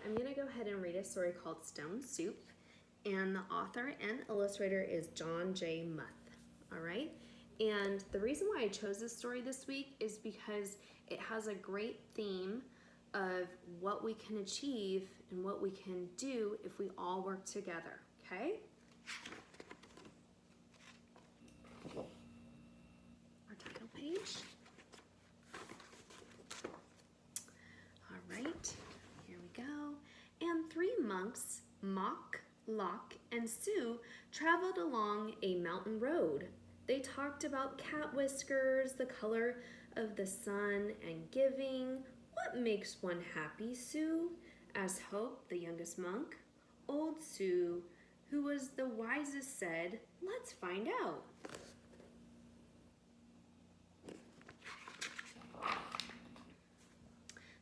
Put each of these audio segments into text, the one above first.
I'm going to go ahead and read a story called Stone Soup, and the author and illustrator is John J. Muth. All right, and the reason why I chose this story this week is because it has a great theme of what we can achieve and what we can do if we all work together, okay? Our title page. All right, here we go. And three monks, Mock, Lock, and Sue, traveled along a mountain road. They talked about cat whiskers, the color of the sun, and giving. What makes one happy, Sue? Asked Hope, the youngest monk. Old Sue, who was the wisest, said, "Let's find out."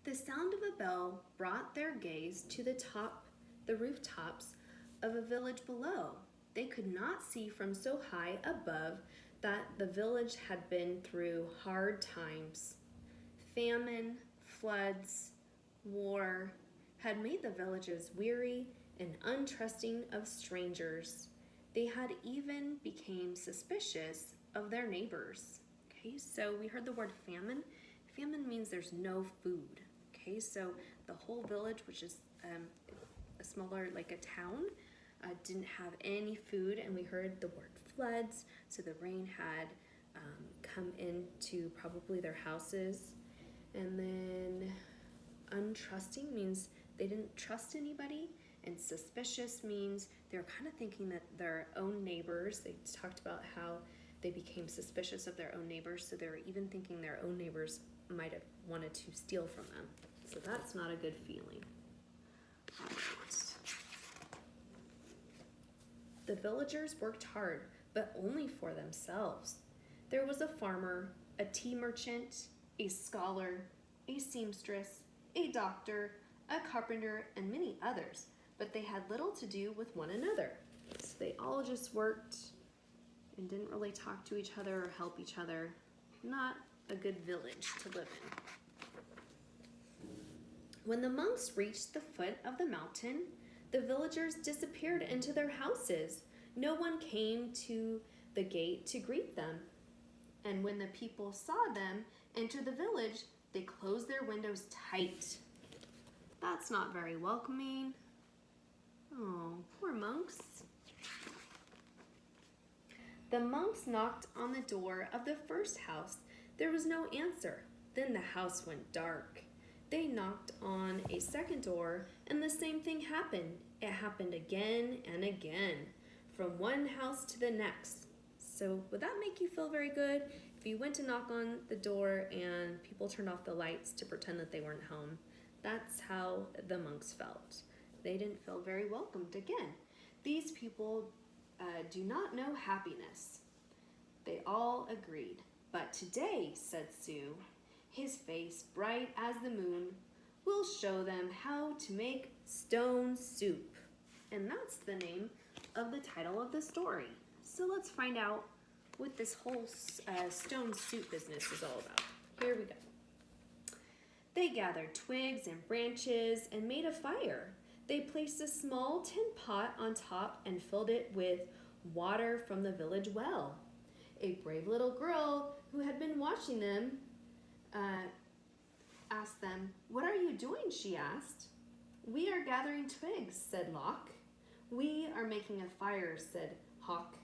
The sound of a bell brought their gaze to the rooftops of a village below. They could not see from so high above that the village had been through hard times. Famine, floods, war had made the villagers weary and untrusting of strangers. They had even become suspicious of their neighbors. Okay, so we heard the word famine. Famine means there's no food. Okay, so the whole village, which is a smaller, like a town, didn't have any food, and we heard the word floods, so the rain had come into probably their houses. And then untrusting means they didn't trust anybody, and suspicious means they're kind of thinking that their own neighbors, they talked about how they became suspicious of their own neighbors, so they're even thinking their own neighbors might have wanted to steal from them. So that's not a good feeling. All right. The villagers worked hard, but only for themselves. There was a farmer, a tea merchant, a scholar, a seamstress, a doctor, a carpenter, and many others, but they had little to do with one another. So they all just worked and didn't really talk to each other or help each other. Not a good village to live in. When the monks reached the foot of the mountain, the villagers disappeared into their houses. No one came to the gate to greet them. And when the people saw them enter the village, they closed their windows tight. That's not very welcoming. Oh, poor monks. The monks knocked on the door of the first house. There was no answer. Then the house went dark. They knocked on a second door, and the same thing happened. It happened again and again, from one house to the next. So would that make you feel very good if you went to knock on the door and people turned off the lights to pretend that they weren't home? That's how the monks felt. They didn't feel very welcomed again. These people do not know happiness. They all agreed. But today, said Sue, his face bright as the moon, we'll show them how to make stone soup. And that's the name of the title of the story. So let's find out what this whole stone soup business is all about. Here we go. They gathered twigs and branches and made a fire. They placed a small tin pot on top and filled it with water from the village well. A brave little girl who had been watching them asked them, "What are you doing?" she asked. "We are gathering twigs," said Lock. "We are making a fire," said Hawk.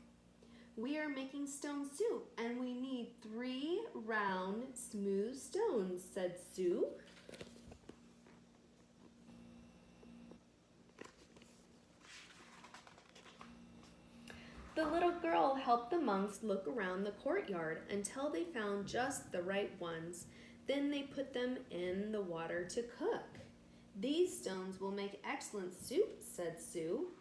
"We are making stone soup, and we need 3 round, smooth stones," said Sue. The little girl helped the monks look around the courtyard until they found just the right ones. Then they put them in the water to cook. "These stones will make excellent soup," said Sue.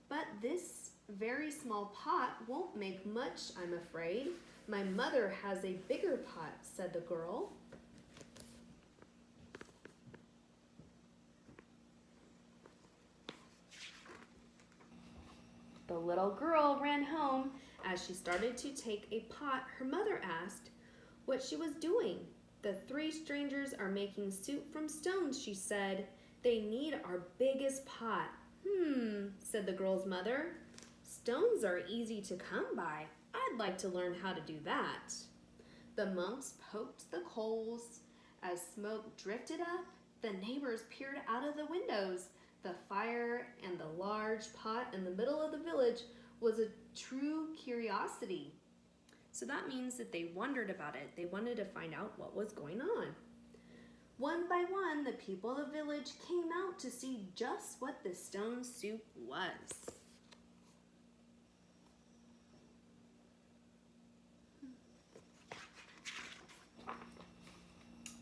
"But this very small pot won't make much, I'm afraid. My mother has a bigger pot," said the girl. The little girl ran home. As she started to take a pot, her mother asked what she was doing. "The 3 strangers are making soup from stones," she said. They need our biggest pot. Said the girl's mother. Stones are easy to come by. I'd like to learn how to do that. The monks poked the coals. As smoke drifted up, the neighbors peered out of the windows. The fire and the large pot in the middle of the village was a true curiosity. So that means that they wondered about it. They wanted to find out what was going on. One by one, the people of the village came out to see just what the stone soup was.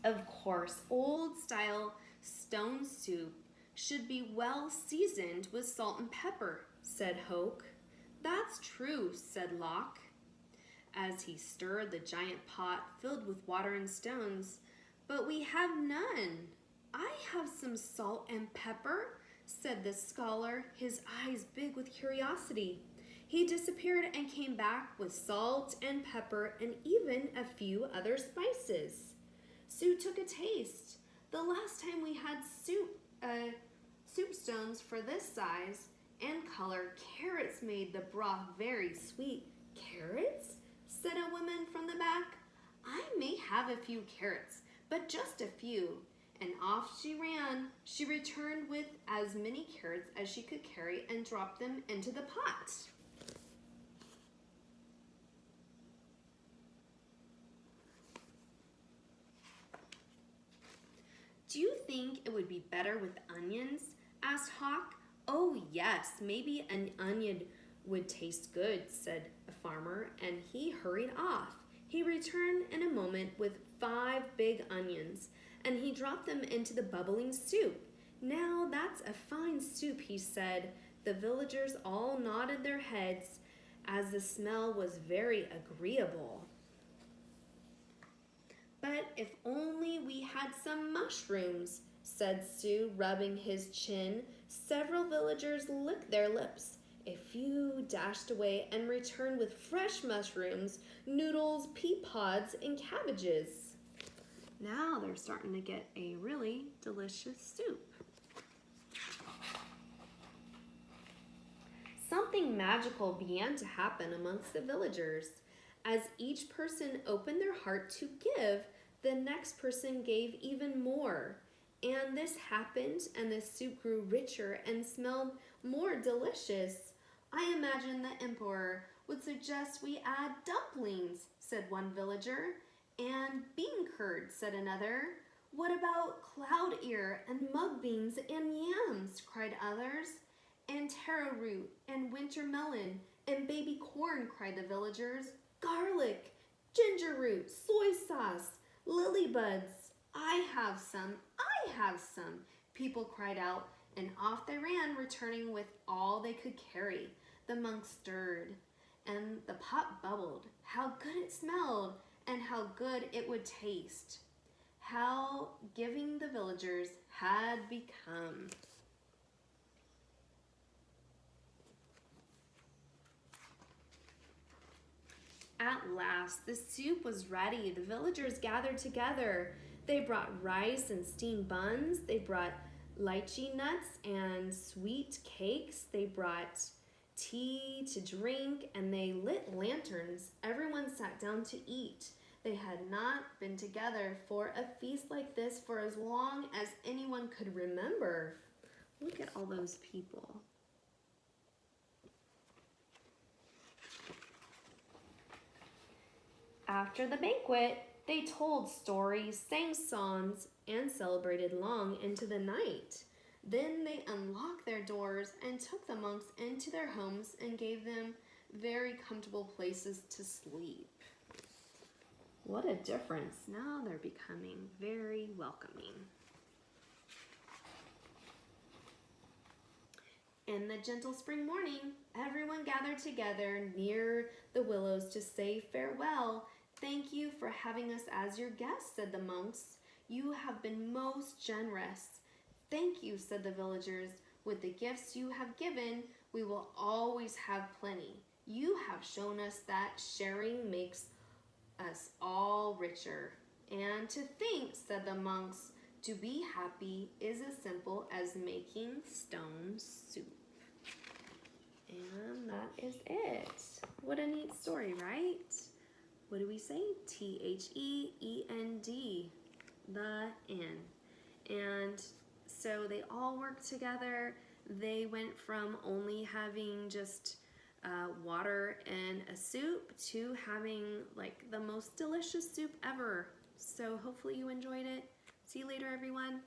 Of course, old-style stone soup should be well seasoned with salt and pepper, said Hoke. That's true, said Locke. As he stirred the giant pot filled with water and stones, but we have none. I have some salt and pepper, said the scholar, his eyes big with curiosity. He disappeared and came back with salt and pepper and even a few other spices. Sue took a taste. The last time we had soup stones for this size and color, carrots made the broth very sweet. Carrots? Said a woman from the back. I may have a few carrots, but just a few. And off she ran. She returned with as many carrots as she could carry and dropped them into the pot. Do you think it would be better with onions? Asked Hawk. Oh yes, maybe an onion would taste good, said a farmer, and he hurried off. He returned in a moment with 5 big onions, and he dropped them into the bubbling soup. Now that's a fine soup, he said. The villagers all nodded their heads as the smell was very agreeable. But if only we had some mushrooms, said Sue, rubbing his chin. Several villagers licked their lips. A few dashed away and returned with fresh mushrooms, noodles, pea pods, and cabbages. Now they're starting to get a really delicious soup. Something magical began to happen amongst the villagers. As each person opened their heart to give, the next person gave even more. And this happened, and the soup grew richer and smelled more delicious. I imagine the emperor would suggest we add dumplings, said one villager. And bean curd, said another. What about cloud ear and mug beans and yams, cried others. And taro root and winter melon and baby corn, cried the villagers. Garlic, ginger root, soy sauce, lily buds. I have some, people cried out, and off they ran, returning with all they could carry. The monks stirred, and the pot bubbled. How good it smelled, and how good it would taste. How giving the villagers had become. At last, the soup was ready. The villagers gathered together. They brought rice and steamed buns. They brought lychee nuts and sweet cakes. They brought tea to drink, and they lit lanterns. Everyone sat down to eat. They had not been together for a feast like this for as long as anyone could remember. Look at all those people. After the banquet, they told stories, sang songs, and celebrated long into the night. Then they unlocked their doors and took the monks into their homes and gave them very comfortable places to sleep. What a difference. Now they're becoming very welcoming. In the gentle spring morning, everyone gathered together near the willows to say farewell. Thank you for having us as your guests, said the monks. You have been most generous. Thank you, said the villagers. With the gifts you have given, we will always have plenty. You have shown us that sharing makes us all richer. And to think, said the monks, To be happy is as simple as making stone soup. And that is it. What a neat story, right? What do we say? T-H-E-E-N-D, the end. And so they all worked together. They went from only having just water and a soup to having like the most delicious soup ever. So hopefully you enjoyed it. See you later, everyone.